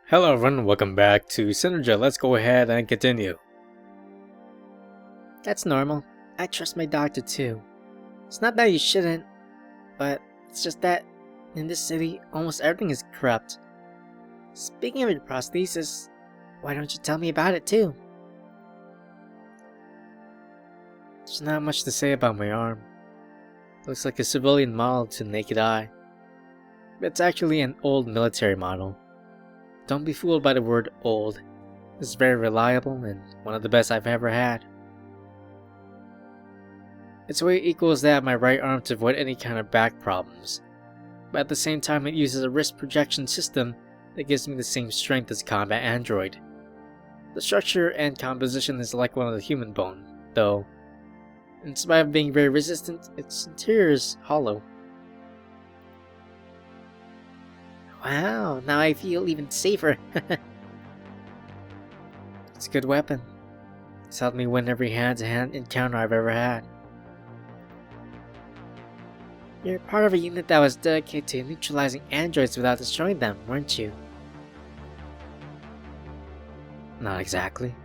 Hello everyone, welcome back to Synergia. Let's go ahead and continue. That's normal. I trust my doctor too. It's not that you shouldn't, but it's just that in this city, almost everything is corrupt. Speaking of your prosthesis, why don't you tell me about it too? There's not much to say about my arm. Looks like a civilian model to the naked eye. But it's actually an old military model. Don't be fooled by the word old. It's very reliable and one of the best I've ever had. Its weight equals that of my right arm to avoid any kind of back problems. But at the same time it uses a wrist projection system that gives me the same strength as a combat android. The structure and composition is like one of the human bone, though. In spite of being very resistant, its interior is hollow. Wow, now I feel even safer. It's a good weapon. It's helped me win every hand-to-hand encounter I've ever had. You're part of a unit that was dedicated to neutralizing androids without destroying them, weren't you? Not exactly.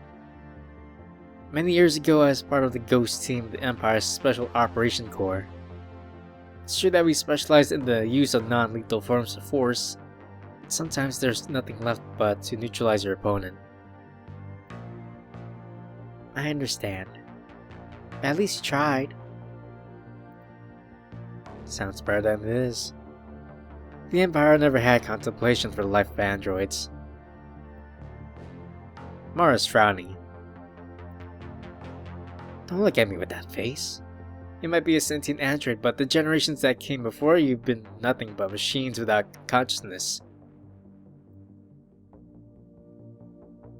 Many years ago I was part of the Ghost Team of the Empire's Special Operation Corps. It's true that we specialized in the use of non-lethal forms of force, but sometimes there's nothing left but to neutralize your opponent. I understand. But at least you tried. Sounds better than it is. The Empire never had contemplation for the life of androids. Mara's frowning. Don't look at me with that face. You might be a sentient android, but the generations that came before you've been nothing but machines without consciousness.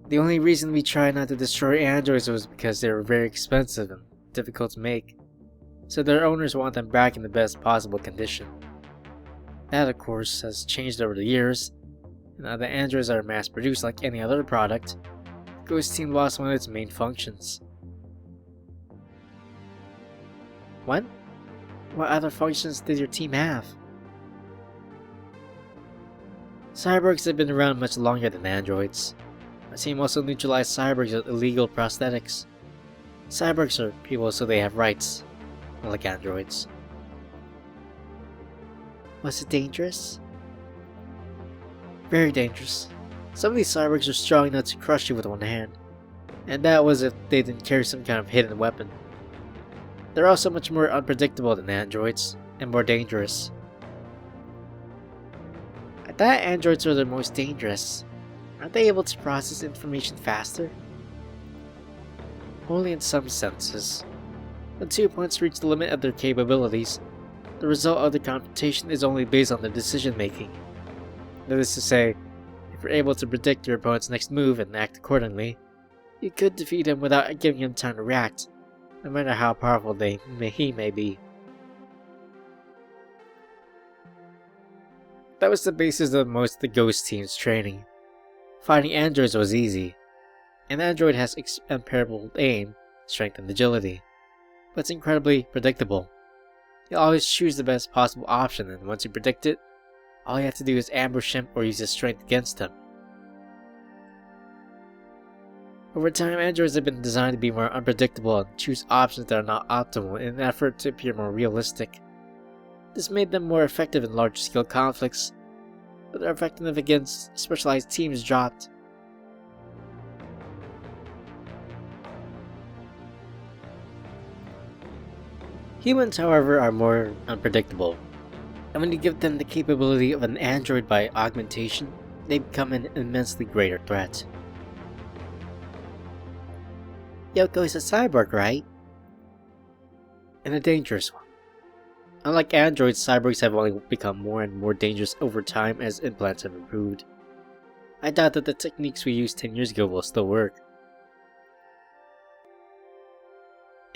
The only reason we tried not to destroy androids was because they were very expensive and difficult to make, so their owners want them back in the best possible condition. That, of course, has changed over the years, and now the androids are mass-produced like any other product. Ghost Team lost one of its main functions. What? What other functions did your team have? Cyborgs have been around much longer than androids. My team also neutralized cyborgs with illegal prosthetics. Cyborgs are people so they have rights, unlike androids. Was it dangerous? Very dangerous. Some of these cyborgs are strong enough to crush you with one hand, and that was if they didn't carry some kind of hidden weapon. They're also much more unpredictable than androids, and more dangerous. I thought androids were the most dangerous. Aren't they able to process information faster? Only in some senses. When 2 points reach the limit of their capabilities, the result of the computation is only based on their decision making. That is to say, if you're able to predict your opponent's next move and act accordingly, you could defeat him without giving him time to react, no matter how powerful he may be. That was the basis of most of the Ghost Team's training. Fighting androids was easy. An android has unparalleled aim, strength, and agility, but it's incredibly predictable. You'll always choose the best possible option, and once you predict it, all you have to do is ambush him or use his strength against him. Over time, androids have been designed to be more unpredictable and choose options that are not optimal in an effort to appear more realistic. This made them more effective in large-scale conflicts, but their effectiveness against specialized teams dropped. Humans, however, are more unpredictable, and when you give them the capability of an android by augmentation, they become an immensely greater threat. Yoko is a cyborg, right? And a dangerous one. Unlike androids, cyborgs have only become more and more dangerous over time as implants have improved. I doubt that the techniques we used 10 years ago will still work.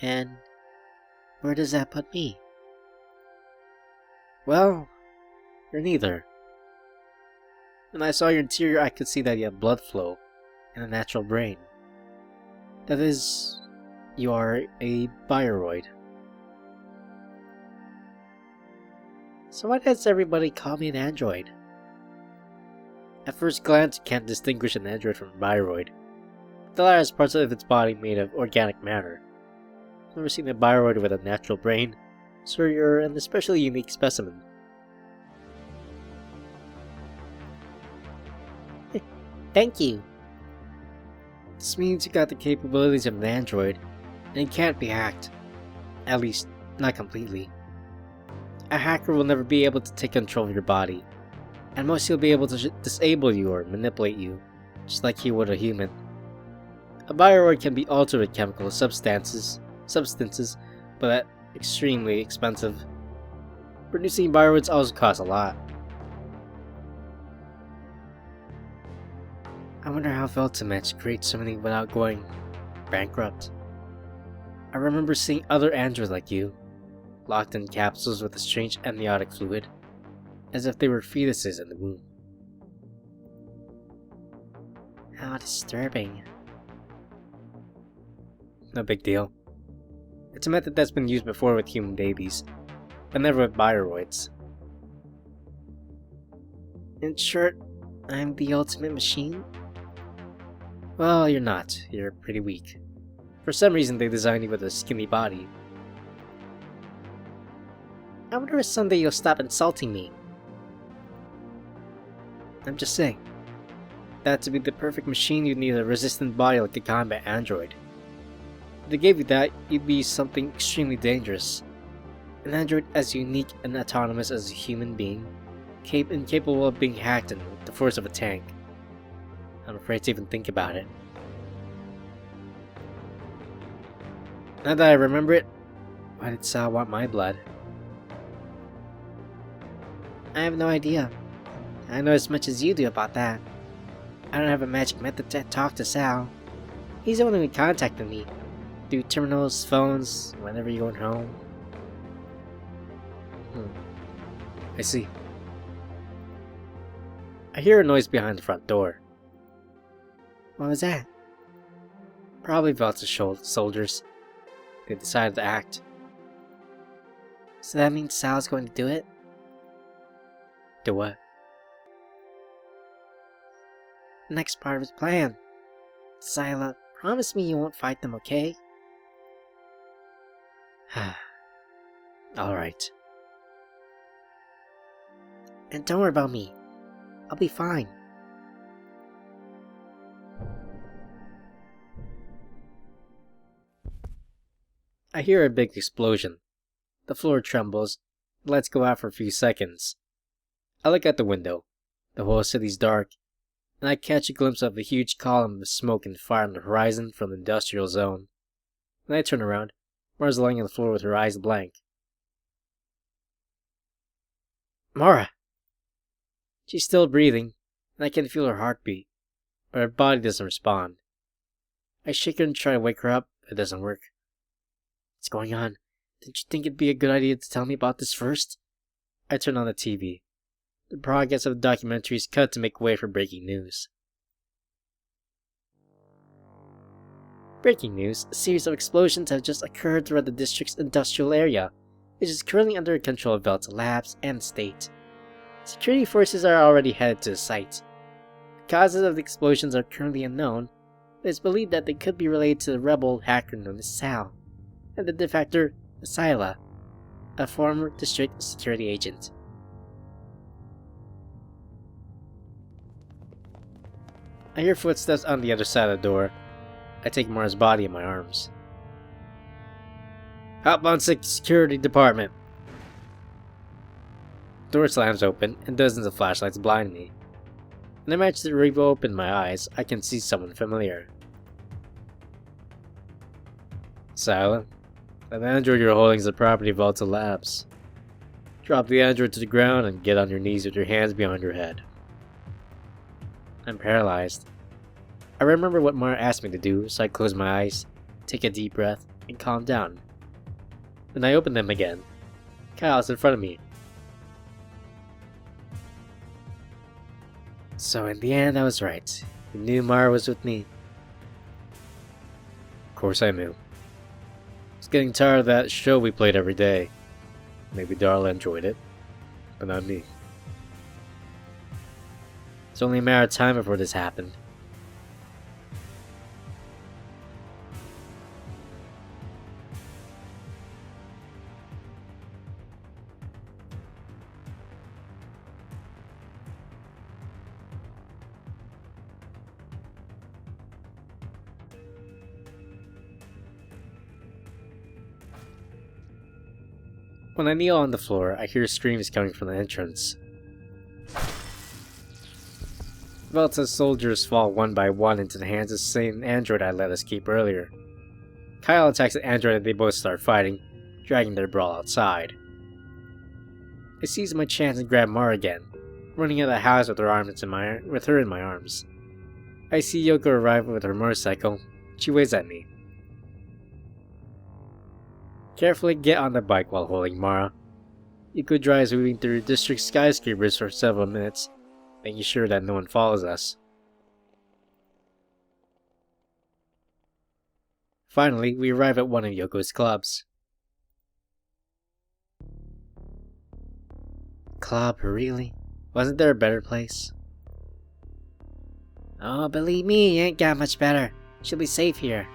And where does that put me? Well, you're neither. When I saw your interior, I could see that you have blood flow and a natural brain. That is, you are a bioroid. So why does everybody call me an android? At first glance, you can't distinguish an android from a bioroid. The latter has parts of its body made of organic matter. I've never seen a bioroid with a natural brain, so you're an especially unique specimen. Thank you. This means you got the capabilities of an android, and it can't be hacked. At least, not completely. A hacker will never be able to take control of your body, and most he'll be able to disable you or manipulate you, just like he would a human. A bioroid can be altered with chemical substances, but that's extremely expensive. Producing bioroids also costs a lot. I wonder how Velta managed to create something without going bankrupt. I remember seeing other androids like you, locked in capsules with a strange amniotic fluid, as if they were fetuses in the womb. How disturbing. No big deal. It's a method that's been used before with human babies, but never with bioroids. In short, I'm the ultimate machine? Well, you're not. You're pretty weak. For some reason, they designed you with a skinny body. I wonder if someday you'll stop insulting me. I'm just saying. That to be the perfect machine, you'd need a resistant body like a combat android. If they gave you that, you'd be something extremely dangerous. An android as unique and autonomous as a human being, incapable of being hacked and with the force of a tank. I'm afraid to even think about it. Now that I remember it, why did Sal want my blood? I have no idea. I know as much as you do about that. I don't have a magic method to talk to Sal. He's the one who contacted me. Through terminals, phones, whenever you're going home. I see. I hear a noise behind the front door. What was that? Probably Velta's soldiers. They decided to act. So that means Sal's going to do it? Do what? Next part of his plan. Cila, promise me you won't fight them, okay? Alright. And don't worry about me. I'll be fine. I hear a big explosion. The floor trembles. The lights go out for a few seconds. I look out the window. The whole city's dark, and I catch a glimpse of a huge column of smoke and fire on the horizon from the industrial zone. When I turn around, Mara's lying on the floor with her eyes blank. Mara! She's still breathing, and I can feel her heartbeat, but her body doesn't respond. I shake her and try to wake her up, but it doesn't work. What's going on? Didn't you think it'd be a good idea to tell me about this first? I turn on the TV. The broadcast of the documentary is cut to make way for breaking news. Breaking news, a series of explosions have just occurred throughout the district's industrial area, which is currently under control of Velta Labs and the state. Security forces are already headed to the site. The causes of the explosions are currently unknown, but it's believed that they could be related to the rebel hacker known as Sal, and the defector, Cila, a former district security agent. I hear footsteps on the other side of the door. I take Mara's body in my arms. Outbound Security Department. The door slams open, and dozens of flashlights blind me. When I manage to reopen my eyes, I can see someone familiar. Cila, that android you're holding is the property of Velta Labs. Drop the android to the ground and get on your knees with your hands behind your head. I'm paralyzed. I remember what Mara asked me to do, so I close my eyes, take a deep breath, and calm down. Then I open them again. Kyle's in front of me. So in the end, I was right. You knew Mara was with me. Of course I knew. I was getting tired of that show we played every day. Maybe Darla enjoyed it, but not me. It's only a matter of time before this happened. When I kneel on the floor, I hear screams coming from the entrance. Velta's soldiers fall one by one into the hands of the same android I let us keep earlier. Kyle attacks the android and they both start fighting, dragging their brawl outside. I seize my chance and grab Mara again, running out of the house with her in my arms. I see Yoko arrive with her motorcycle. She waves at me. Carefully get on the bike while holding Mara. Yoko drives moving through district skyscrapers for several minutes, making sure that no one follows us. Finally, we arrive at one of Yoko's clubs. Club, really? Wasn't there a better place? Oh, believe me, you ain't got much better. She'll be safe here.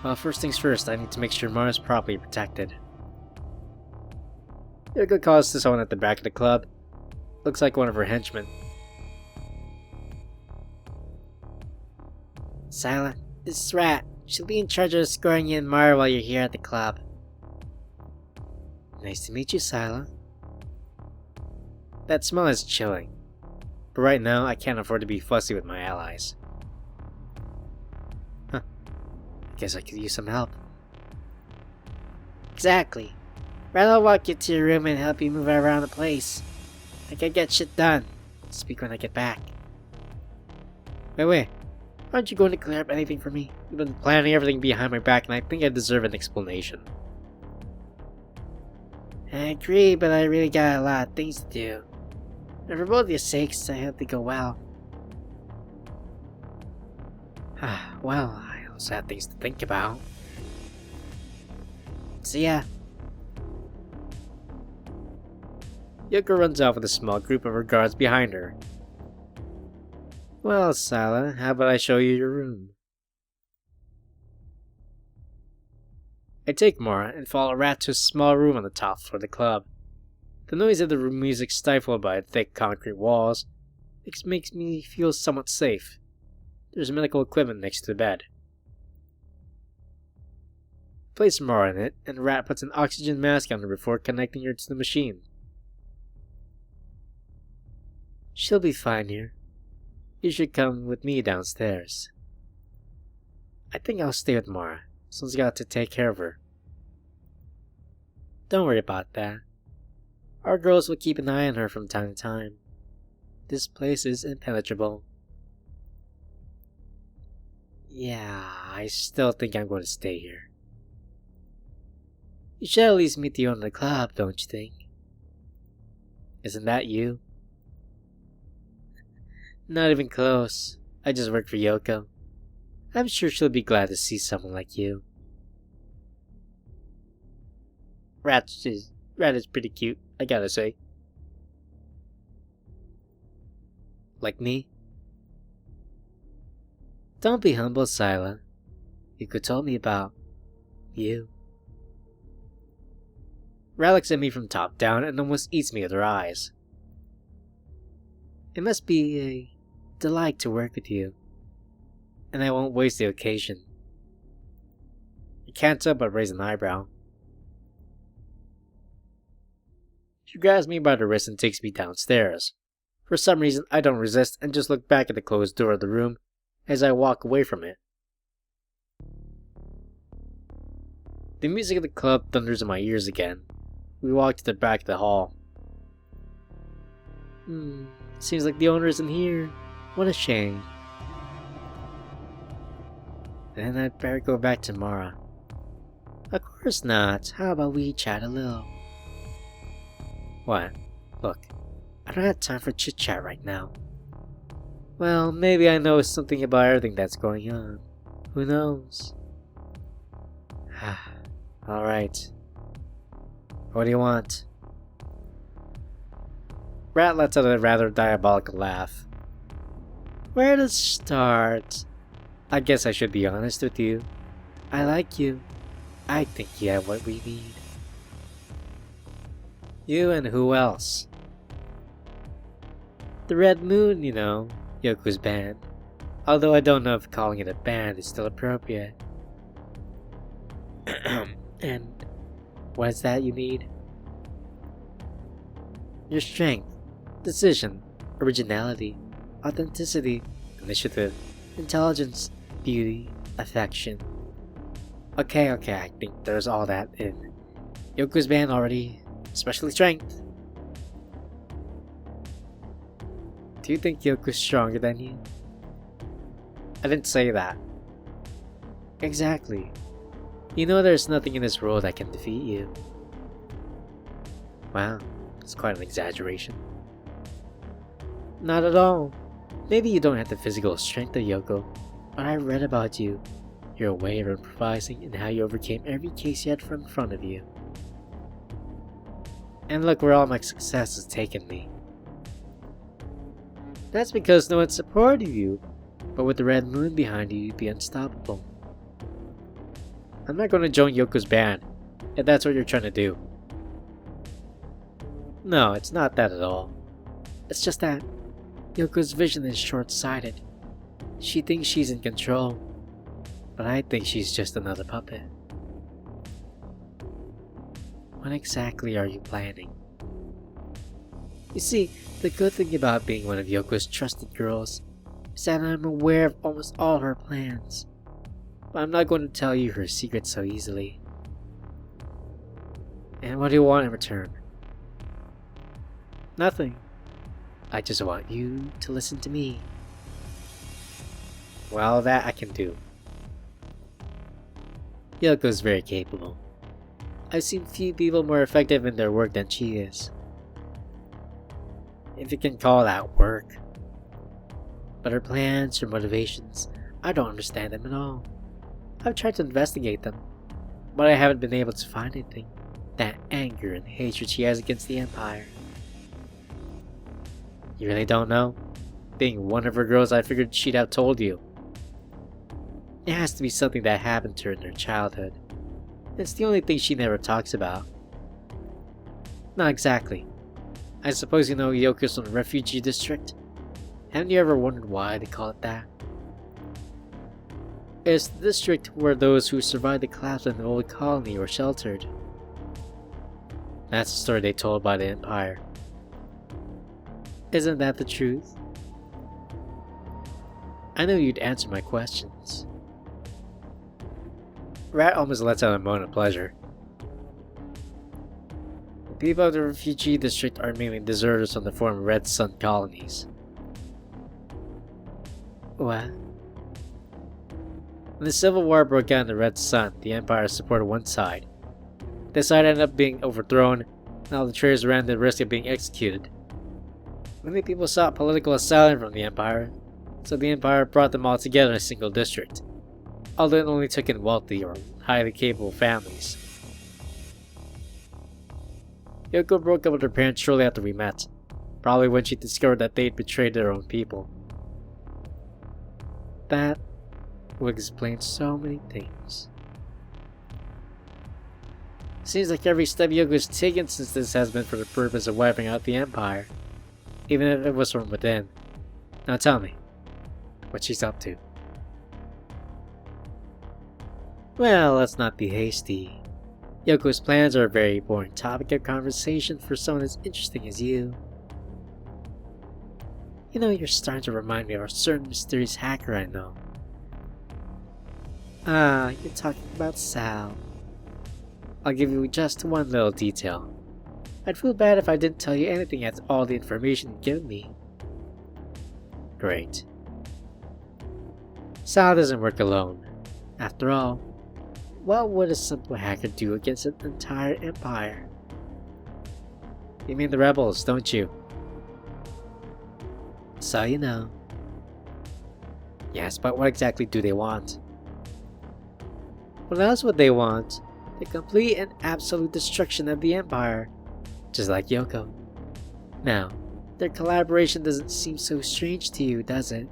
Well, first things first, I need to make sure Mara's properly protected. Yoko calls to someone at the back of the club. Looks like one of her henchmen. Cila, this is Rat. She'll be in charge of escorting you and Mara while you're here at the club. Nice to meet you, Cila. That smell is chilling. But right now, I can't afford to be fussy with my allies. Guess I could use some help. Exactly. Rather I'll walk you to your room and help you move around the place. I can get shit done. Speak when I get back. Wait. Aren't you going to clear up anything for me? You've been planning everything behind my back and I think I deserve an explanation. I agree, but I really got a lot of things to do. And for both your sakes, I hope they go well. Well, I also have things to think about. See ya. Yoko runs off with a small group of her guards behind her. Well, Cila, how about I show you your room? I take Mara and follow Rat to a small room on the top floor of the club. The noise of the room music stifled by thick concrete walls makes me feel somewhat safe. There's medical equipment next to the bed. Place Mara in it, and Rat puts an oxygen mask on her before connecting her to the machine. She'll be fine here. You should come with me downstairs. I think I'll stay with Mara. Someone's got to take care of her. Don't worry about that. Our girls will keep an eye on her from time to time. This place is impenetrable. Yeah, I still think I'm going to stay here. You should at least meet the owner of the club, don't you think? Isn't that you? Not even close. I just work for Yoko. I'm sure she'll be glad to see someone like you. Rat is pretty cute, I gotta say. Like me? Don't be humble, Cila. You could tell me about you. Rat looks at me from top down and almost eats me with her eyes. It must be a delight to work with you, and I won't waste the occasion. I can't help but raise an eyebrow. She grabs me by the wrist and takes me downstairs. For some reason, I don't resist and just look back at the closed door of the room as I walk away from it. The music of the club thunders in my ears again. We walk to the back of the hall. Seems like the owner isn't here. What a shame. Then I'd better go back to Mara. Of course not. How about we chat a little? What? Look, I don't have time for chit-chat right now. Well, maybe I know something about everything that's going on. Who knows? Alright. What do you want? Rat lets out a rather diabolical laugh. Where to start? I guess I should be honest with you. I like you. I think you have what we need. You and who else? The Red Moon, you know, Yoko's band. Although I don't know if calling it a band is still appropriate. And what is that you need? Your strength, decision, originality, authenticity, initiative, intelligence, beauty, affection. Okay, I think there's all that in Yoko's band already, especially strength. Do you think Yoko's stronger than you? I didn't say that. Exactly. You know there's nothing in this world that can defeat you. Wow, it's quite an exaggeration. Not at all. Maybe you don't have the physical strength of Yoko, but I read about you. Your way of improvising and how you overcame every case you had in front of you. And look where all my success has taken me. That's because no one supported you, but with the Red Moon behind you, you'd be unstoppable. I'm not going to join Yoko's band, if that's what you're trying to do. No, it's not that at all. It's just that Yoko's vision is short-sighted. She thinks she's in control, but I think she's just another puppet. What exactly are you planning? You see, the good thing about being one of Yoko's trusted girls is that I'm aware of almost all her plans, but I'm not going to tell you her secrets so easily. And what do you want in return? Nothing. I just want you to listen to me. Well, that I can do. Yoko's very capable. I've seen few people more effective in their work than she is. If you can call that work. But her plans, her motivations, I don't understand them at all. I've tried to investigate them, but I haven't been able to find anything. That anger and hatred she has against the Empire. You really don't know? Being one of her girls, I figured she'd have told you. It has to be something that happened to her in her childhood. It's the only thing she never talks about. Not exactly. I suppose you know Yoko's from the refugee district? Haven't you ever wondered why they call it that? It's the district where those who survived the collapse of the old colony were sheltered. That's the story they told by the Empire. Isn't that the truth? I knew you'd answer my questions. Rat almost lets out a moan of pleasure. The people of the refugee district are mainly deserters from the former Red Sun colonies. What? When the Civil War broke out in the Red Sun, the Empire supported one side. This side ended up being overthrown, and all the traitors ran the risk of being executed. Many people sought political asylum from the Empire, so the Empire brought them all together in a single district, although it only took in wealthy or highly capable families. Yoko broke up with her parents shortly after we met, probably when she discovered that they'd betrayed their own people. That would explain so many things. Seems like every step Yoko's taken since this has been for the purpose of wiping out the Empire, even if it was from within. Now tell me, what she's up to. Well, let's not be hasty. Yoko's plans are a very boring topic of conversation for someone as interesting as you. You know, you're starting to remind me of a certain mysterious hacker I know. Ah, you're talking about Sal. I'll give you just one little detail. I'd feel bad if I didn't tell you anything after all the information you've given me. Great. Sal doesn't work alone. After all, what would a simple hacker do against an entire empire? You mean the rebels, don't you? So you know. Yes, but what exactly do they want? Well, that's what they want. The complete and absolute destruction of the Empire. Just like Yoko. Now, Their collaboration doesn't seem so strange to you, does it?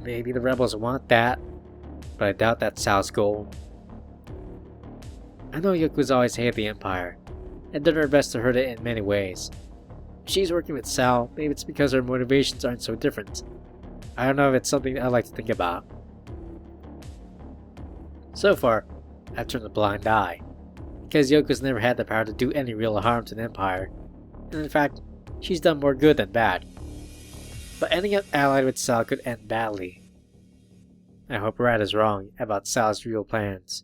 Maybe the rebels want that, but I doubt that's Sal's goal. I know Yoko's always hated the Empire, and done her best to hurt it in many ways. If she's working with Sal, maybe it's because her motivations aren't so different. I don't know if it's something I like to think about. So far, I've turned a blind eye, because Yoko's never had the power to do any real harm to the Empire, and in fact, she's done more good than bad. But ending up allied with Sal could end badly. I hope Rad is wrong about Sal's real plans.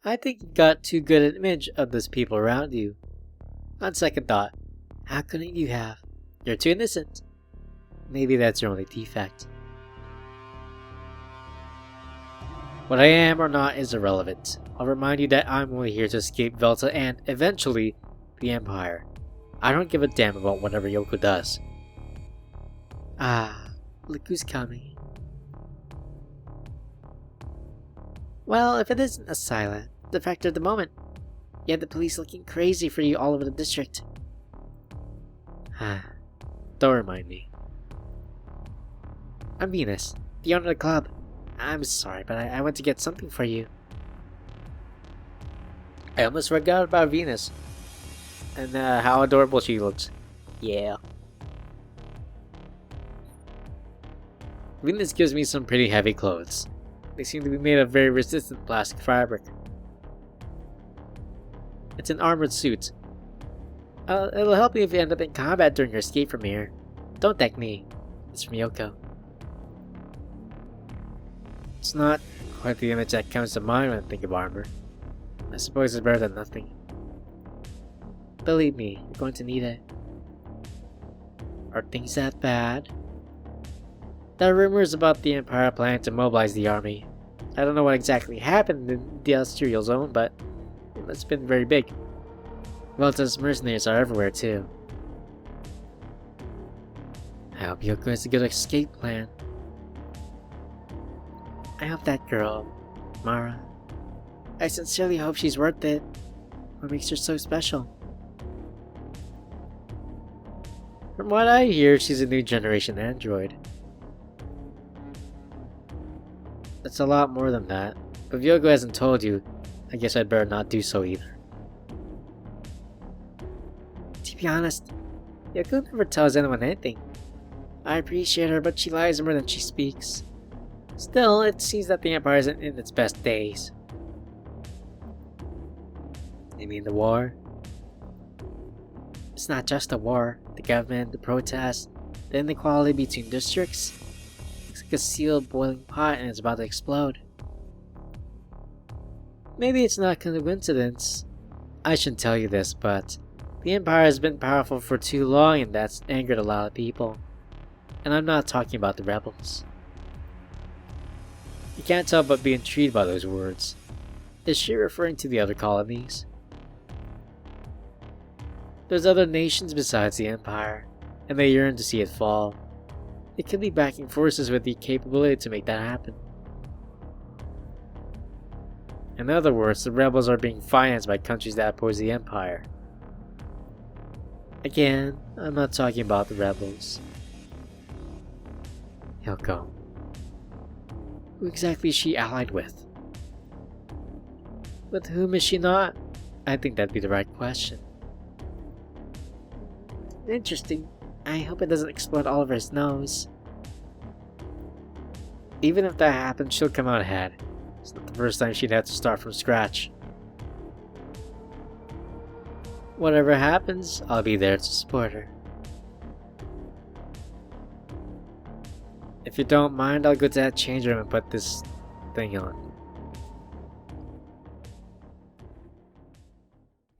I think you got too good an image of those people around you. On second thought, how couldn't you have? You're too innocent. Maybe that's your only defect. What I am or not is irrelevant. I'll remind you that I'm only here to escape Velta and, eventually, the Empire. I don't give a damn about whatever Yoko does. Ah, look who's coming. Well, if it isn't a Cila, the fact of the moment. You have the police looking crazy for you all over the district. Don't remind me. I'm Venus, the owner of the club. I'm sorry, but I went to get something for you. I almost forgot about Venus. And how adorable she looks. Yeah. Venus gives me some pretty heavy clothes. They seem to be made of very resistant plastic fabric. It's an armored suit. It'll help you if you end up in combat during your escape from here. Don't thank me. It's from Yoko. It's not quite the image that comes to mind when I think of armor. I suppose it's better than nothing. Believe me, you're going to need it. Are things that bad? There are rumors about the Empire planning to mobilize the army. I don't know what exactly happened in the Industrial Zone, but it's been very big. Velta's mercenaries are everywhere too. I hope Yoko has a good escape plan. I hope that girl, Mara. I sincerely hope she's worth it. What makes her so special? From what I hear, she's a new generation android. That's a lot more than that. If Yoko hasn't told you, I guess I'd better not do so either. To be honest, Yoko never tells anyone anything. I appreciate her, but she lies more than she speaks. Still, it seems that the Empire isn't in its best days. You mean the war? It's not just a war. The government, the protests, the inequality between districts. It's like a sealed boiling pot and it's about to explode. Maybe it's not a coincidence. I shouldn't tell you this, but the Empire has been powerful for too long and that's angered a lot of people. And I'm not talking about the rebels. You can't help but be intrigued by those words. Is she referring to the other colonies? There's other nations besides the Empire, and they yearn to see it fall. It could be backing forces with the capability to make that happen. In other words, the rebels are being financed by countries that oppose the Empire. Again, I'm not talking about the rebels. Yoko. Who exactly is she allied with? With whom is she not? I think that'd be the right question. Interesting. I hope it doesn't explode all over his nose. Even if that happens, she'll come out ahead. It's not the first time she'd have to start from scratch. Whatever happens, I'll be there to support her. If you don't mind, I'll go to that change room and put this thing on.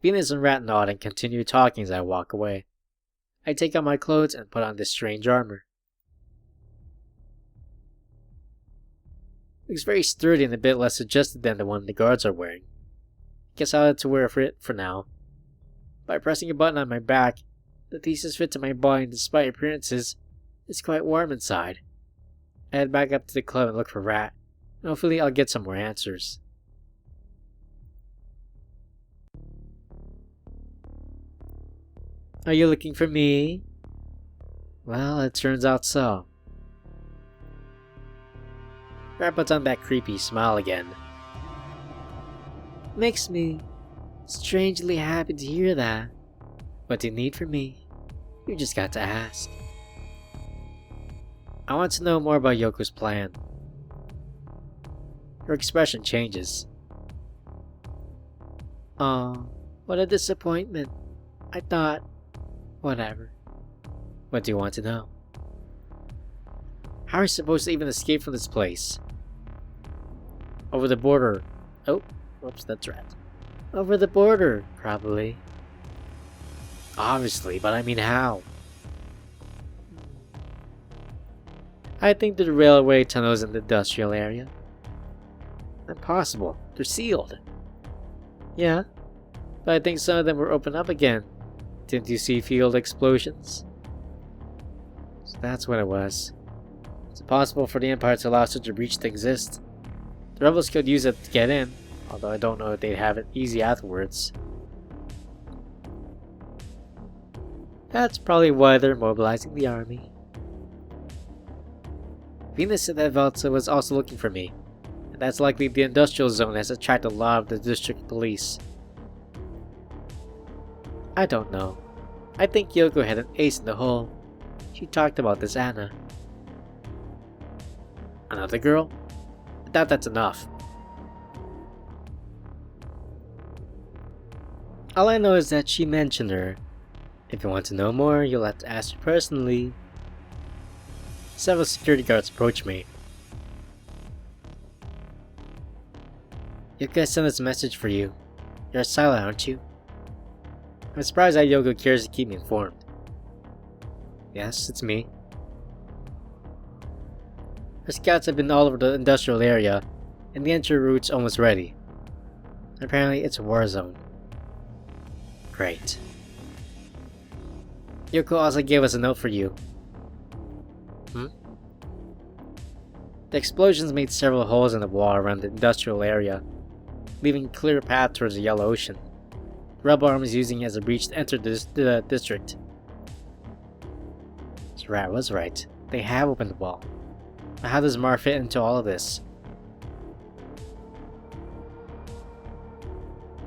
Venus and Rat nod and continue talking as I walk away. I take out my clothes and put on this strange armor. Looks very sturdy and a bit less suggested than the one the guards are wearing. Guess I'll have to wear it for now. By pressing a button on my back, the pieces fit to my body and despite appearances, it's quite warm inside. I head back up to the club and look for Rat, and hopefully I'll get some more answers. Are you looking for me? Well, it turns out so. Rat puts on that creepy smile again. Makes me strangely happy to hear that. What do you need from me? You just got to ask. I want to know more about Yoko's plan. Her expression changes. Oh, what a disappointment. I thought... Whatever. What do you want to know? How are you supposed to even escape from this place? Over the border. Oh, whoops, that's right. Over the border, probably. Obviously, but I mean how? I think the railway tunnels in the industrial area. Impossible. They're sealed. Yeah, but I think some of them were opened up again. Didn't you see field explosions? So that's what it was. It's impossible for the Empire to allow such a breach to exist. The rebels could use it to get in, although I don't know if they'd have it easy afterwards. That's probably why they're mobilizing the army. Venus said that Velta was also looking for me, and that's likely the industrial zone has attracted a lot of the district police. I don't know. I think Yoko had an ace in the hole. She talked about this Anna. Another girl? I doubt that's enough. All I know is that she mentioned her. If you want to know more, you'll have to ask her personally. Several security guards approach me. Yoko sent us a message for you. You're Cila, aren't you? I'm surprised that Yoko cares to keep me informed. Yes, it's me. Our scouts have been all over the industrial area, and the entry route's almost ready. Apparently, it's a war zone. Great. Yoko also gave us a note for you. The explosions made several holes in the wall around the industrial area, leaving a clear path towards the Yellow Ocean. The rebel army is using it as a breach to enter the district. So Rat was right. They have opened the wall. But how does Mar fit into all of this?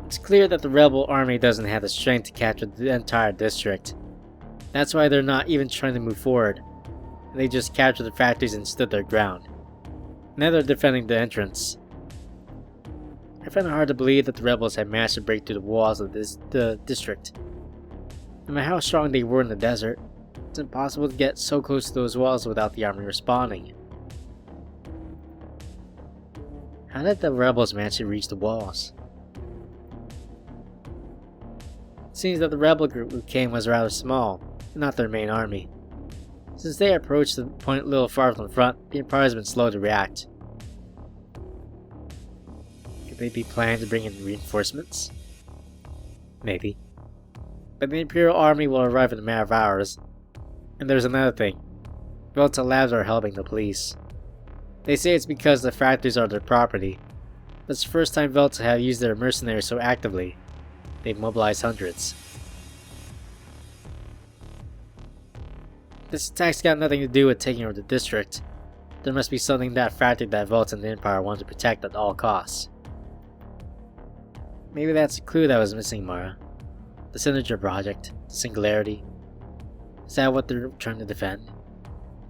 It's clear that the rebel army doesn't have the strength to capture the entire district. That's why they're not even trying to move forward. They just captured the factories and stood their ground. Now they're defending the entrance. I find it hard to believe that the rebels had managed to break through the walls of the district. No matter how strong they were in the desert, it's impossible to get so close to those walls without the army responding. How did the rebels manage to reach the walls? It seems that the rebel group who came was rather small, and not their main army. Since they approached the point a little far from the front, the Empire has been slow to react. Could they be planning to bring in reinforcements? Maybe. But the Imperial Army will arrive in a matter of hours. And there's another thing. Velta Labs are helping the police. They say it's because the factories are their property. But it's the first time Velta have used their mercenaries so actively. They've mobilized hundreds. This attack's got nothing to do with taking over the district. There must be something in that factory that Velta and the Empire want to protect at all costs. Maybe that's a clue that was missing, Mara. The Synergia project, the Singularity. Is that what they're trying to defend?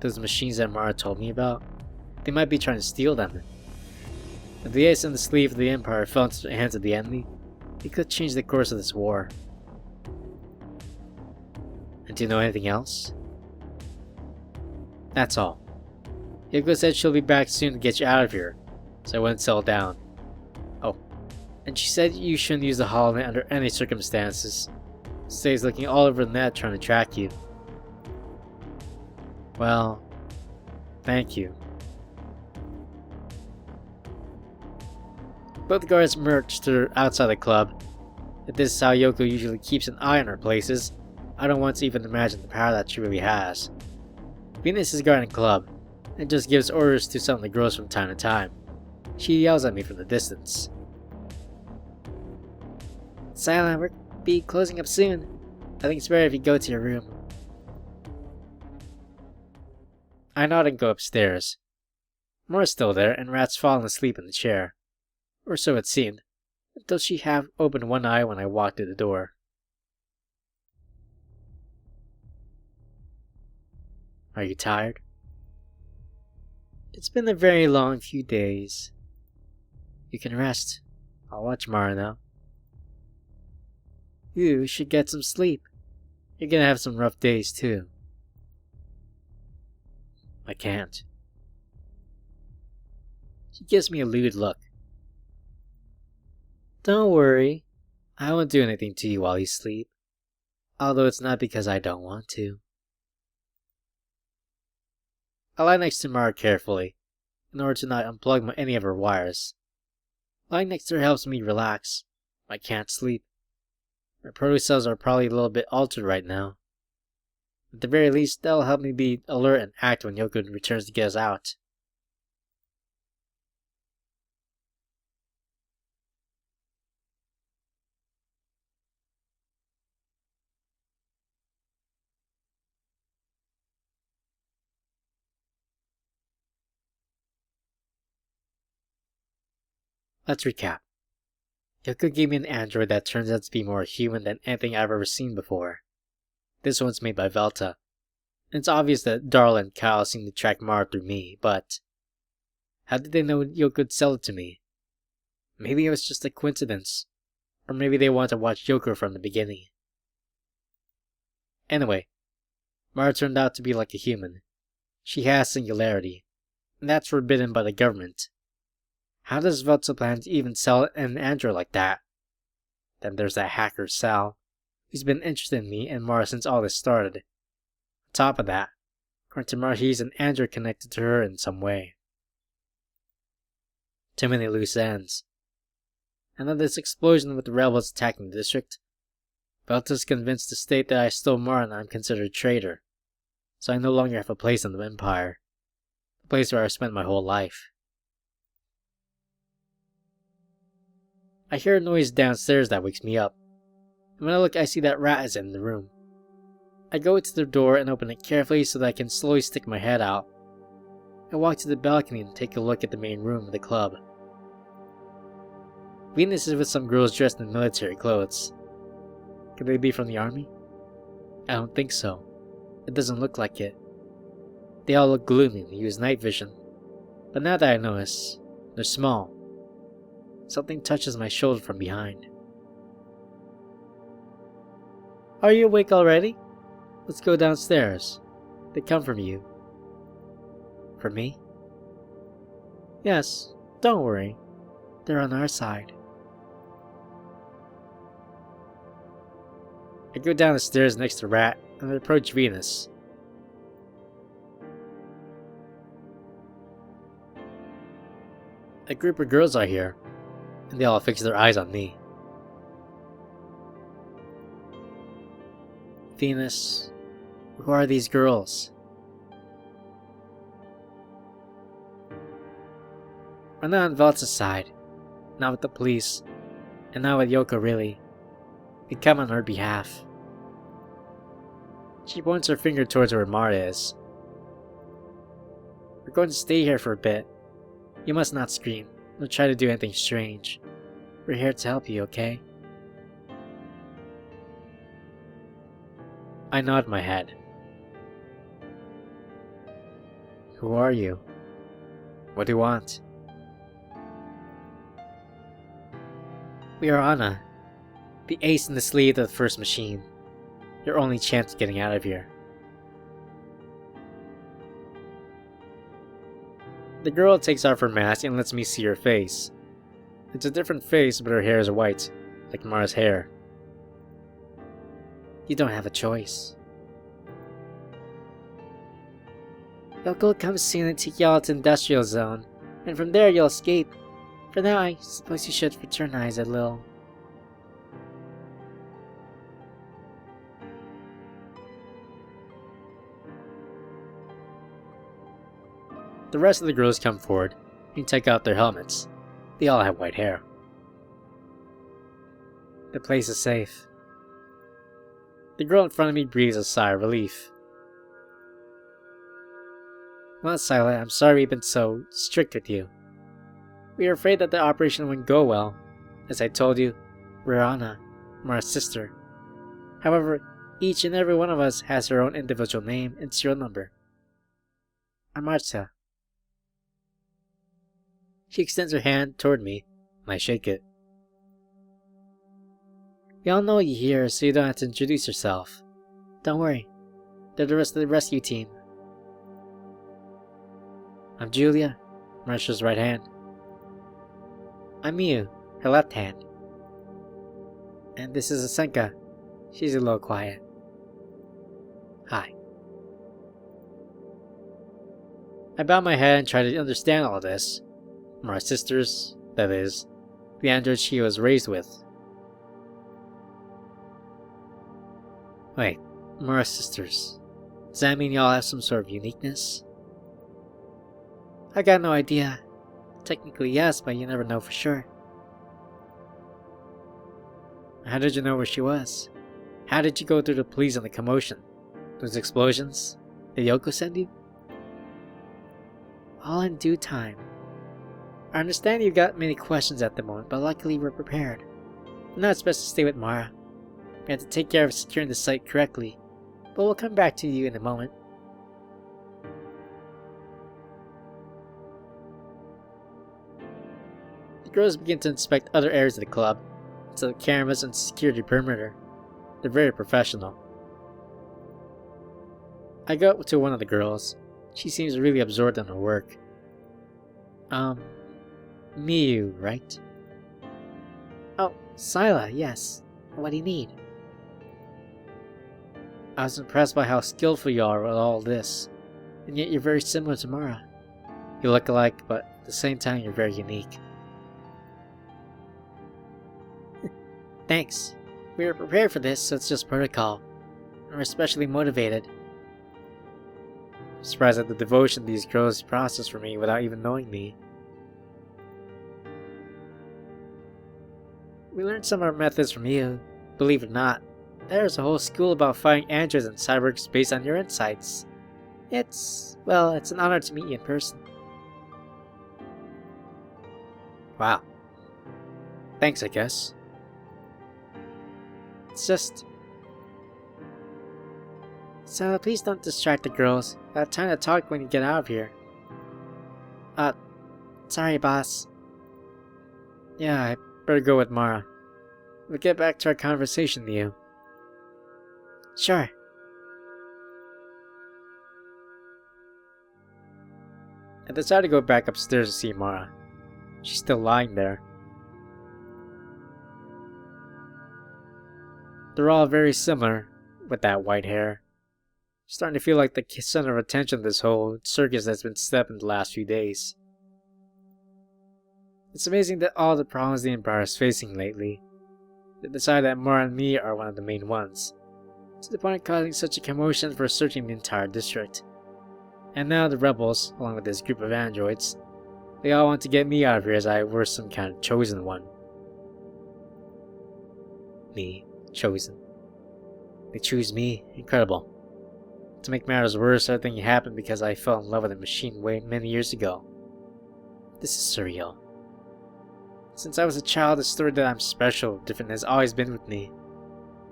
Those machines that Mara told me about? They might be trying to steal them. If the ace in the sleeve of the Empire fell into the hands of the enemy, it could change the course of this war. And do you know anything else? That's all. Yoko said she'll be back soon to get you out of here, so I wouldn't settle down. Oh, and she said you shouldn't use the holonet under any circumstances. Stays looking all over the net trying to track you. Well, thank you. Both guards merged to outside the club. If this is how Yoko usually keeps an eye on her places, I don't want to even imagine the power that she really has. Venus is guarding the club, and just gives orders to some of the girls from time to time. She yells at me from the distance. Cila, we'll be closing up soon. I think it's better if you go to your room. I nod and go upstairs. Mora's still there, and Rat's fallen asleep in the chair. Or so it seemed, until she half opened one eye when I walked to the door. Are you tired? It's been a very long few days. You can rest. I'll watch Mara now. You should get some sleep. You're gonna have some rough days too. I can't. She gives me a lewd look. Don't worry. I won't do anything to you while you sleep. Although it's not because I don't want to. I lie next to Mara carefully, in order to not unplug any of her wires. Lying next to her helps me relax. I can't sleep. My proto cells are probably a little bit altered right now. At the very least, that'll help me be alert and act when Yoko returns to get us out. Let's recap. Yoko gave me an android that turns out to be more human than anything I've ever seen before. This one's made by Velta. And it's obvious that Darla and Kyle seem to track Mara through me, but how did they know Yoko would sell it to me? Maybe it was just a coincidence. Or maybe they wanted to watch Yoko from the beginning. Anyway, Mara turned out to be like a human. She has singularity, and that's forbidden by the government. How does Velta plan to even sell an android like that? Then there's that hacker Sal, who's been interested in me and Mara since all this started. On top of that, according to Mara, he's an android connected to her in some way. Too many loose ends. And then this explosion with the rebels attacking the district. Velta's convinced the state that I stole Mara and I'm considered a traitor. So I no longer have a place in the Empire. The place where I spent my whole life. I hear a noise downstairs that wakes me up. And when I look, I see that Rat is in the room. I go to the door and open it carefully so that I can slowly stick my head out. I walk to the balcony and take a look at the main room of the club. Venus is with some girls dressed in military clothes. Could they be from the army? I don't think so. It doesn't look like it. They all look gloomy and use night vision. But now that I notice, they're small. Something touches my shoulder from behind. Are you awake already? Let's go downstairs. They come from you. For me? Yes, don't worry. They're on our side. I go down the stairs next to Rat and approach Venus. A group of girls are here, and they all fix their eyes on me. Venus, who are these girls? We're not on Velta's side, not with the police, and not with Yoko really. We come on her behalf. She points her finger towards where Mara is. We're going to stay here for a bit. You must not scream, nor try to do anything strange. We're here to help you, okay? I nod my head. Who are you? What do you want? We are Anna, the ace in the sleeve of the first machine. Your only chance of getting out of here. The girl takes off her mask and lets me see her face. It's a different face, but her hair is white, like Mara's hair. You don't have a choice. Yoko comes soon and take y'all to Industrial Zone, and from there you'll escape. For now, I suppose you should fraternize a little. The rest of the girls come forward and take out their helmets. They all have white hair. The place is safe. The girl in front of me breathes a sigh of relief. Well, Cila, I'm sorry we've been so strict with you. We were afraid that the operation wouldn't go well. As I told you, we're Anna, Mara's sister. However, each and every one of us has her own individual name and serial number. I'm Marta. She extends her hand toward me, and I shake it. We all know you here, so you don't have to introduce yourself. Don't worry, they're the rest of the rescue team. I'm Julia, Marsha's right hand. I'm Miu, her left hand. And this is Asenka. She's a little quiet. Hi. I bow my head and try to understand all this. Mara's sisters, that is, the androids she was raised with. Wait, Mara's sisters. Does that mean y'all have some sort of uniqueness? I got no idea. Technically yes, but you never know for sure. How did you know where she was? How did you go through the police and the commotion? Those explosions? Did Yoko send you? All in due time. I understand you've got many questions at the moment, but luckily we're prepared. Now it's best to stay with Mara. We have to take care of securing the site correctly, but we'll come back to you in a moment. The girls begin to inspect other areas of the club, so the cameras and security perimeter. They're very professional. I go up to one of the girls. She seems really absorbed in her work. Miu, right? Oh, Cila, yes. What do you need? I was impressed by how skillful you are with all this, and yet you're very similar to Mara. You look alike, but at the same time you're very unique. Thanks. We were prepared for this, so it's just protocol. We're especially motivated. I'm surprised at the devotion these girls process for me without even knowing me. We learned some of our methods from you. Believe it or not, there's a whole school about fighting androids and cyborgs based on your insights. It's an honor to meet you in person. Wow. Thanks, I guess. It's just... So please don't distract the girls. I have time to talk when you get out of here. Sorry, boss. Yeah, I better go with Mara. We'll get back to our conversation, Miu. Sure. I decided to go back upstairs to see Mara. She's still lying there. They're all very similar, with that white hair. Starting to feel like the center of attention of this whole circus that's been set up in the last few days. It's amazing that all the problems the Empire is facing lately, they decide that Mara and me are one of the main ones, to the point of causing such a commotion for searching the entire district. And now the rebels, along with this group of androids, they all want to get me out of here as I were some kind of chosen one. Me. Chosen. They choose me. Incredible. To make matters worse, everything happened because I fell in love with a machine way many years ago. This is surreal. Since I was a child, the story that I'm special, different, has always been with me.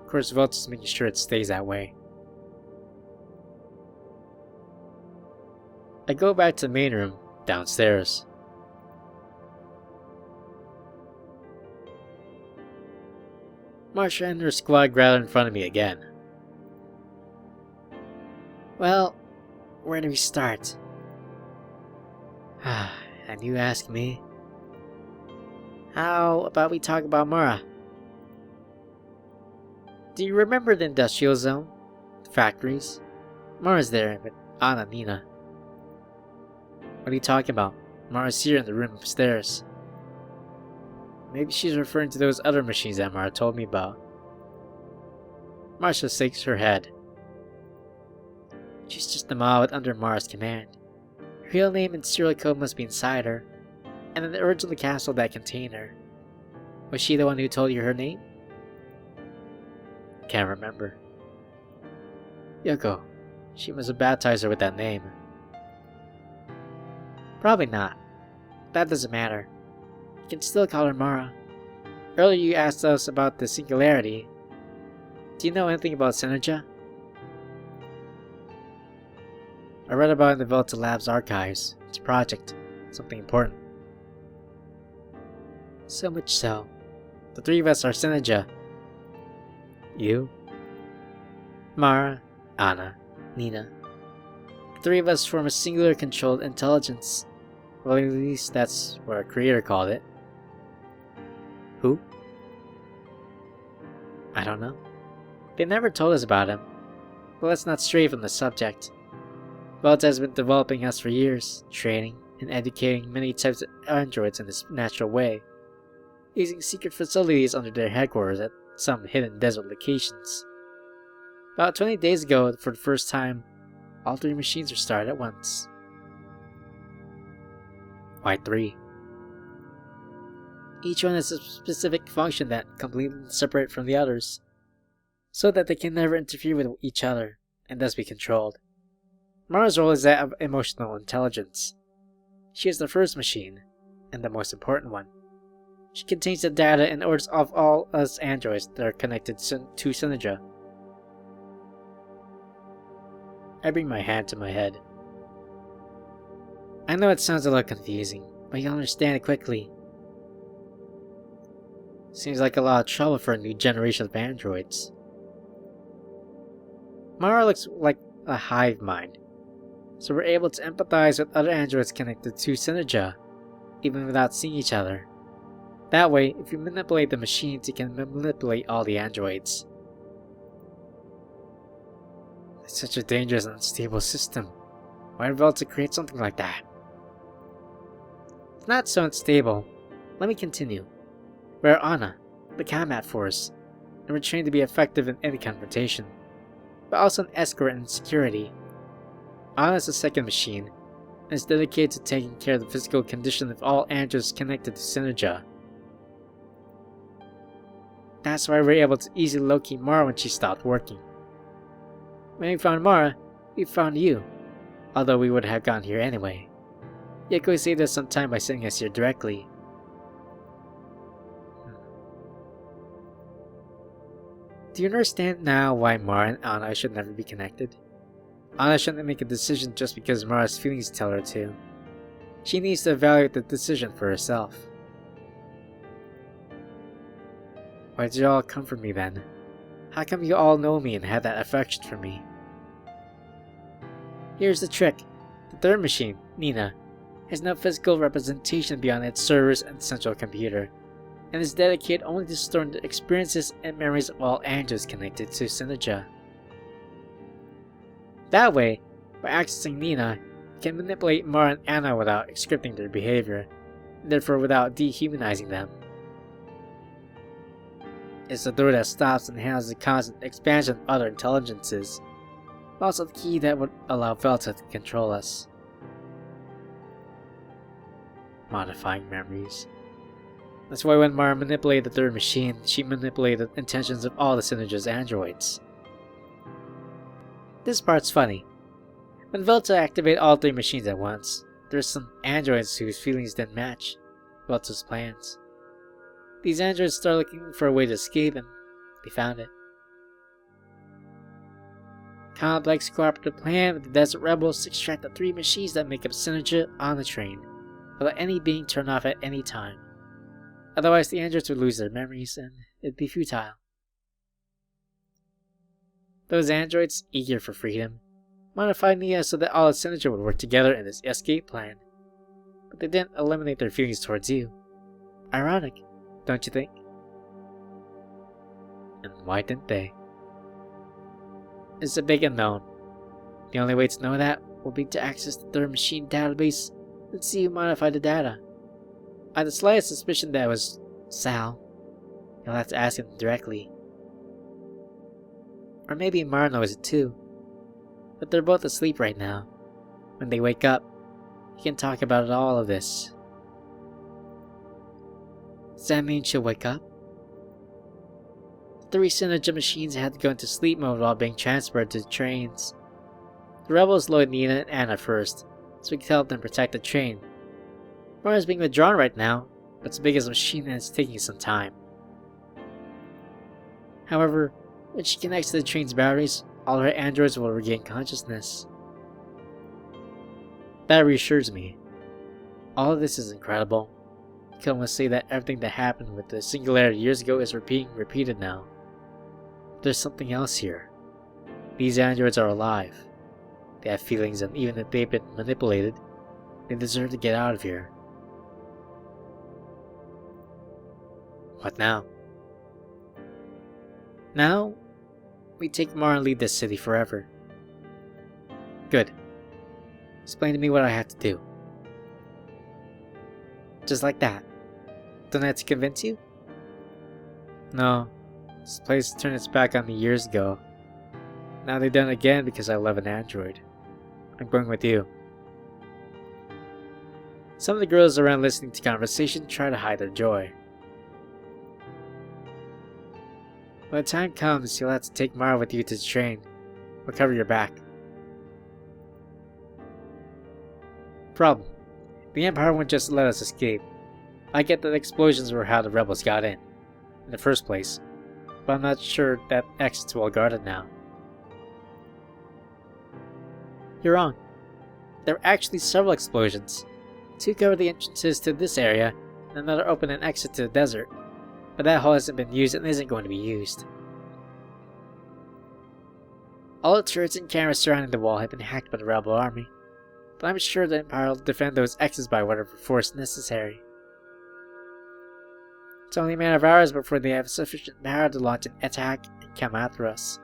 Of course, Velta's making sure it stays that way. I go back to the main room, downstairs. Marsha and her squad gather in front of me again. Well, where do we start? And you ask me? How about we talk about Mara? Do you remember the industrial zone? The factories? Mara's there with Anna and Nina. What are you talking about? Mara's here in the room upstairs. Maybe she's referring to those other machines that Mara told me about. Marsha shakes her head. She's just a mod under Mara's command. Her real name and serial code must be inside her, and in the original castle that contained her. Was she the one who told you her name? Can't remember. Yoko. She must have baptized her with that name. Probably not. That doesn't matter. You can still call her Mara. Earlier you asked us about the singularity. Do you know anything about Synergia? I read about it in the Velta Labs archives. It's a project. Something important. So much so. The three of us are Synergia. You, Mara, Anna, Nina. the three of us form a singular controlled intelligence. Well, at least that's what our creator called it. Who? I don't know. They never told us about him. But let's not stray from the subject. Velta has been developing us for years, training and educating many types of androids in this natural way, using secret facilities under their headquarters at some hidden desert locations. About 20 days ago, for the first time, all three machines were started at once. Why three? Each one has a specific function that completely separate from the others, so that they can never interfere with each other, and thus be controlled. Mara's role is that of emotional intelligence. She is the first machine, and the most important one. She contains the data and orders of all us androids that are connected to Synergia. I bring my hand to my head. I know it sounds a little confusing, but you'll understand it quickly. Seems like a lot of trouble for a new generation of androids. Mara looks like a hive mind, so we're able to empathize with other androids connected to Synergia, even without seeing each other. That way, if you manipulate the machines, you can manipulate all the androids. It's such a dangerous and unstable system. Why did Velta create something like that? It's not so unstable. Let me continue. We're Anna, the combat force, and we're trained to be effective in any confrontation, but also an escort and security. Anna is the second machine, and is dedicated to taking care of the physical condition of all androids connected to Synergia. That's why we're able to easily locate Mara when she stopped working. When we found Mara, we found you, although we would have gotten here anyway. Yoko saved us some time by sending us here directly. Do you understand now why Mara and Anna should never be connected? Anna shouldn't make a decision just because Mara's feelings tell her to. She needs to evaluate the decision for herself. Why did you all come for me then? How come you all know me and have that affection for me? Here's the trick. The third machine, Nina, has no physical representation beyond its servers and central computer, and is dedicated only to storing the experiences and memories of all androids connected to Synergia. That way, by accessing Nina, you can manipulate Mara and Anna without scripting their behavior, and therefore without dehumanizing them. It's the door that stops and handles the constant expansion of other intelligences, but also the key that would allow Velta to control us. Modifying memories. That's why when Mara manipulated the third machine, she manipulated the intentions of all the Synergia's androids. This part's funny. When Velta activated all three machines at once, there's some androids whose feelings didn't match Velta's plans. These androids started looking for a way to escape, and they found it. Complex cooperative plan with the Desert Rebels to extract the three machines that make up Synergia on the train, without any being turned off at any time. Otherwise, the androids would lose their memories, and it'd be futile. Those androids, eager for freedom, modified Nia so that all of Synergia would work together in this escape plan. But they didn't eliminate their feelings towards you. Ironic, don't you think? And why didn't they? It's a big unknown. The only way to know that will be to access the third machine database and see who modified the data. I had the slightest suspicion that it was Sal. You'll have to ask him directly. Or maybe Mara knows it too. But they're both asleep right now. When they wake up, he can talk about all of this. Does that mean she'll wake up? 3 Synergia machines had to go into sleep mode while being transferred to the trains. The rebels loaded Nina and Anna first, so we could help them protect the train. Mara is being withdrawn right now, but it's the biggest machine and it's taking some time. However, when she connects to the train's batteries, all her androids will regain consciousness. That reassures me. All of this is incredible. You can almost say that everything that happened with the singularity years ago is being repeated now. There's something else here. These androids are alive. They have feelings, and even if they've been manipulated, they deserve to get out of here. What now? Now, we take Mara and leave this city forever. Good. Explain to me what I have to do. Just like that. Don't I have to convince you? No. This place turned its back on me years ago. Now they've done it again because I love an android. I'm going with you. Some of the girls around listening to conversation try to hide their joy. When the time comes, you'll have to take Mara with you to the train. We'll cover your back. Problem. The Empire won't just let us escape. I get that explosions were how the rebels got in the first place, but I'm not sure that exit's well guarded now. You're wrong. There were actually several explosions. 2 covered the entrances to this area, and another opened an exit to the desert. But that hole hasn't been used and isn't going to be used. All the turrets and cameras surrounding the wall have been hacked by the rebel army, but I'm sure the Empire will defend those X's by whatever force necessary. It's only a matter of hours before they have sufficient power to launch an attack and come after us.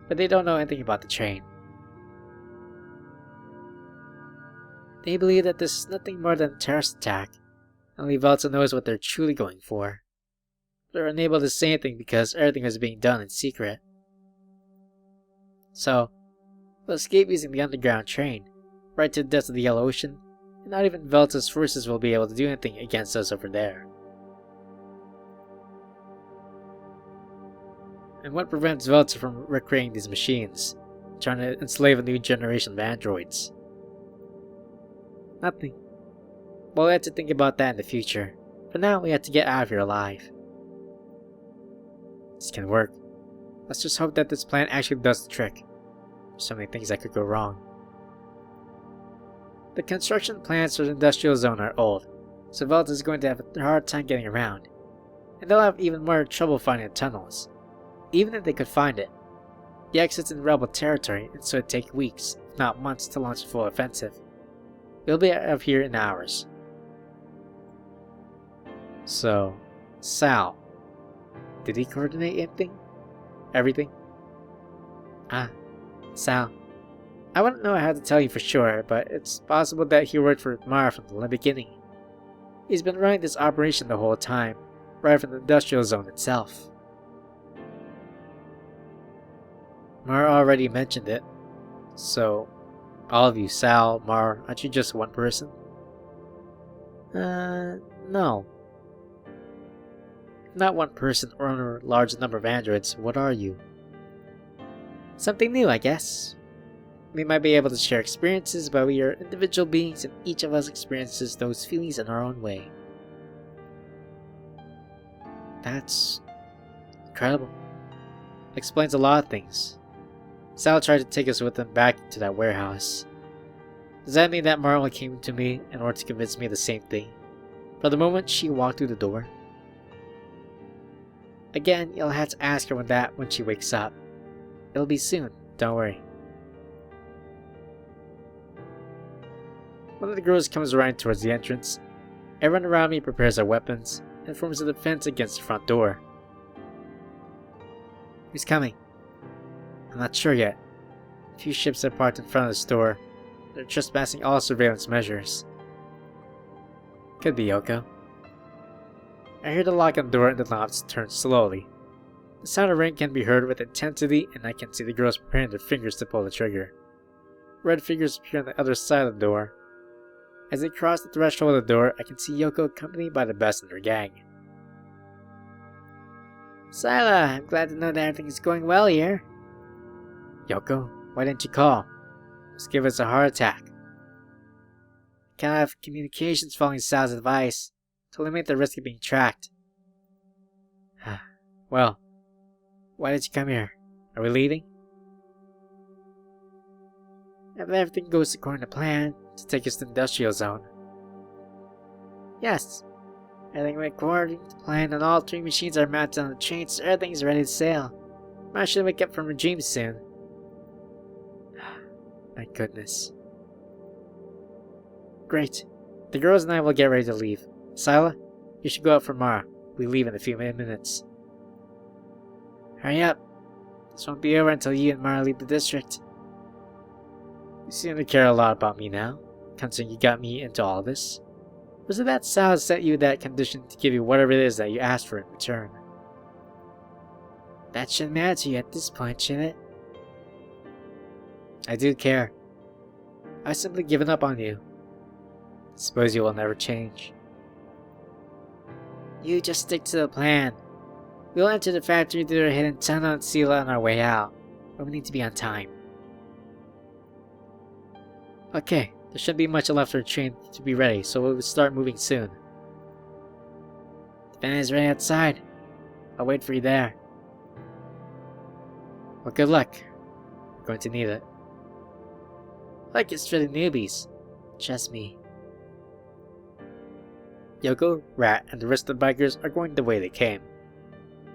But they don't know anything about the train. They believe that this is nothing more than a terrorist attack, and only Velta knows what they're truly going for. They're unable to say anything because everything was being done in secret. So, we'll escape using the underground train, right to the depths of the Yellow Ocean, and not even Velta's forces will be able to do anything against us over there. And what prevents Velta from recreating these machines, trying to enslave a new generation of androids? Nothing. We'll have to think about that in the future. For now, we have to get out of here alive. This can work. Let's just hope that this plan actually does the trick. There's so many things that could go wrong. The construction plans for the industrial zone are old, so Velta is going to have a hard time getting around. And they'll have even more trouble finding the tunnels. Even if they could find it. The exit's in rebel territory, and so it'd take weeks, if not months, to launch a full offensive. We'll be out of here in hours. So, Sal. Did he coordinate anything? Everything? Sal. I wouldn't know how to tell you for sure, but it's possible that he worked for Mara from the beginning. He's been running this operation the whole time, right from the industrial zone itself. Mara already mentioned it. So, all of you, Sal, Mara, aren't you just one person? No. Not one person or a large number of androids, what are you? Something new, I guess. We might be able to share experiences, but we are individual beings and each of us experiences those feelings in our own way. That's incredible. Explains a lot of things. Sal tried to take us with him back to that warehouse. Does that mean that Marla came to me in order to convince me of the same thing? From the moment she walked through the door? Again, you'll have to ask her when she wakes up. It'll be soon, don't worry. One of the girls comes around towards the entrance. Everyone around me prepares their weapons and forms a defense against the front door. Who's coming? I'm not sure yet. A few ships are parked in front of the store. They're trespassing all surveillance measures. Could be Yoko. I hear the lock on the door and the knobs turn slowly. The sound of ring can be heard with intensity, and I can see the girls preparing their fingers to pull the trigger. Red figures appear on the other side of the door. As they cross the threshold of the door, I can see Yoko accompanied by the best in her gang. Cila, I'm glad to know that everything is going well here. Yoko, why didn't you call? Just give us a heart attack. Can't have communications following Sal's advice to limit the risk of being tracked. Well, why did you come here? Are we leaving? If everything goes according to plan, To take us to the industrial zone. yes. Everything went according to plan and all 3 machines are mounted on the train, so everything is ready to sail. I should wake up from a dream soon. Thank goodness. Great. The girls and I will get ready to leave. Cila, you should go out for Mara. We leave in a few minutes. Hurry up. This won't be over until you and Mara leave the district. You seem to care a lot about me now, considering you got me into all this. Was it that Sal set you that condition to give you whatever it is that you asked for in return? That shouldn't matter to you at this point, should it? I do care. I've simply given up on you. Suppose you will never change. You just stick to the plan. We'll enter the factory through a hidden tunnel and Cila on our way out, but we need to be on time. Okay, there shouldn't be much left for the train to be ready, so we'll start moving soon. The van is ready outside. I'll wait for you there. Well, good luck. We're going to need it. Like it's for the newbies. Trust me. Yoko, Rat, and the rest of the bikers are going the way they came.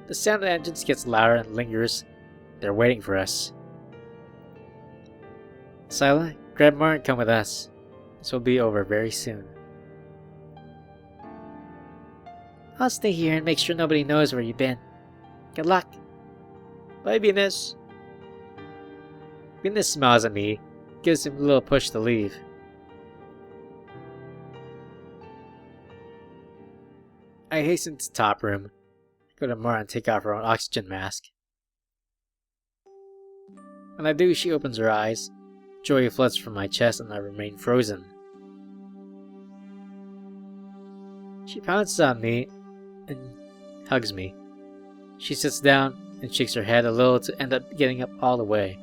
The sound of the engines gets louder and lingers. They're waiting for us. Cila, grab Mar and come with us. This will be over very soon. I'll stay here and make sure nobody knows where you've been. Good luck. Bye, Venus. Venus smiles at me, gives him a little push to leave. I hasten to the top room, go to Mara and take off her own oxygen mask. When I do, she opens her eyes. Joy floods from my chest and I remain frozen. She pounces on me and hugs me. She sits down and shakes her head a little to end up getting up all the way.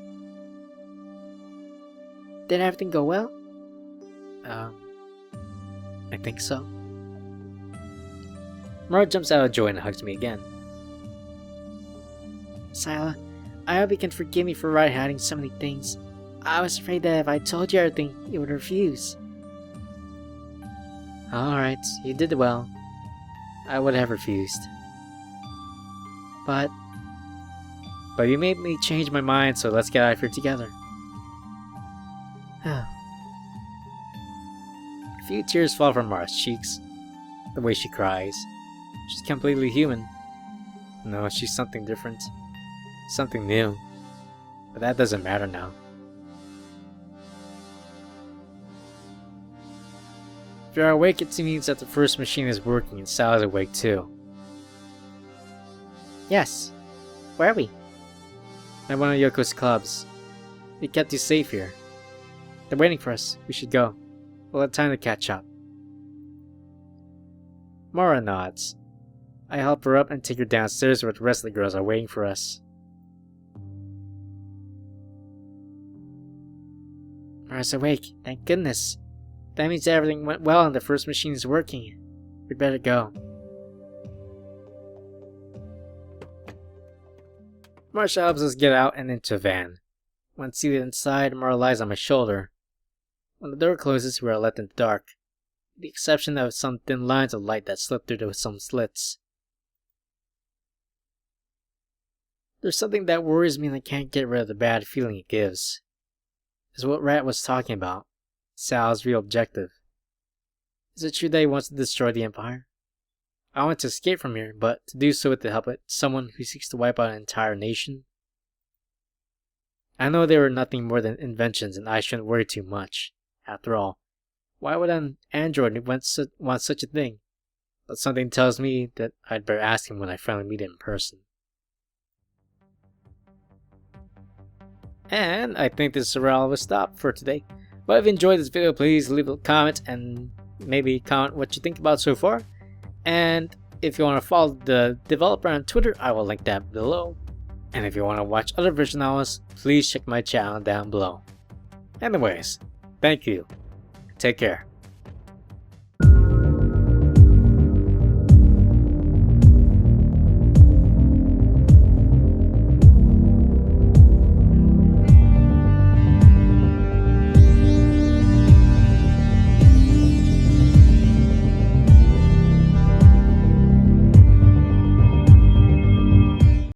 Did everything go well? I think so. Mara jumps out of joy and hugs me again. Cila, I hope you can forgive me for hiding so many things. I was afraid that if I told you everything, you would refuse. Alright, you did well. I would have refused. But you made me change my mind, so let's get out of here together. A few tears fall from Mara's cheeks. The way she cries. She's completely human. No, she's something different. Something new. But that doesn't matter now. If you're awake, it means that the first machine is working and Sal is awake too. Yes. Where are we? At one of Yoko's clubs. They kept you safe here. They're waiting for us. We should go. We'll have time to catch up. Mara nods. I help her up and take her downstairs where the rest of the girls are waiting for us. Mara's awake, thank goodness. That means everything went well and the first machine is working. We'd better go. Marsha helps us get out and into a van. When seated inside, Mara lies on my shoulder. When the door closes, we are left in the dark, with the exception of some thin lines of light that slip through some slits. There's something that worries me and I can't get rid of the bad feeling it gives. Is what Rat was talking about. Sal's real objective. Is it true that he wants to destroy the Empire? I want to escape from here, but to do so with the help of someone who seeks to wipe out an entire nation? I know they were nothing more than inventions and I shouldn't worry too much. After all, why would an android want such a thing? But something tells me that I'd better ask him when I finally meet him in person. And I think this is where I'll stop for today. But if you enjoyed this video, please leave a comment and maybe comment what you think about so far. And If you want to follow the developer on Twitter, I will link that below. And if you want to watch other version novels, please check my channel down below. Anyways, thank you. Take care.